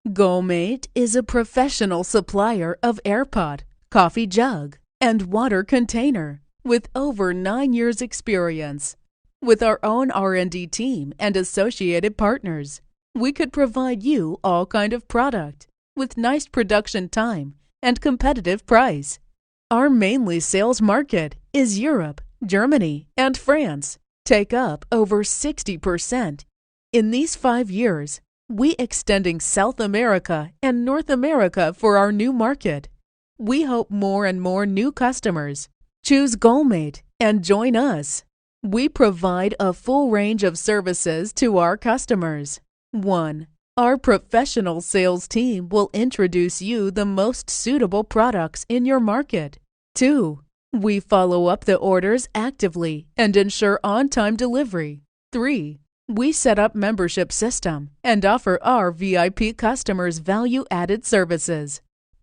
Golmate is a professional supplier of airpot, coffee jug, and water container with over 9 years experience. With our own R&D team and associated partners, we could provide you all kind of product with nice production time and competitive price. Our mainly sales market is Europe, Germany, and France, take up over 60%. In these 5 years, we extending South America and North America for our new market. We hope more and more new customers choose Golmate and join us. We provide a full range of services to our customers. 1. Our professional sales team will introduce you the most suitable products in your market. 2. We follow up the orders actively and ensure on-time delivery. 3. We set up membership system and offer our VIP customers value-added services.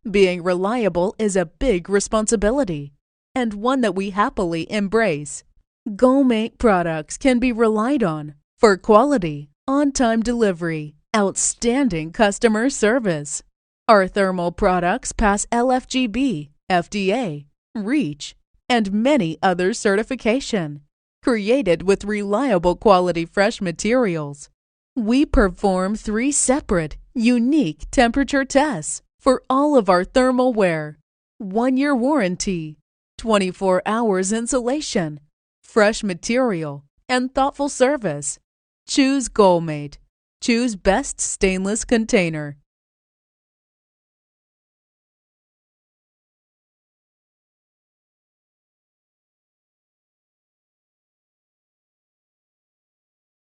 Being reliable is a big responsibility and one that we happily embrace. Golmate products can be relied on for quality, on-time delivery, outstanding customer service. Our thermal products pass LFGB, FDA, REACH, and many other certification. Created with reliable quality fresh materials. We perform 3 separate, unique temperature tests for all of our thermal wear. 1-year warranty, 24 hours insulation, fresh material, and thoughtful service. Choose Golmate. Choose best stainless container.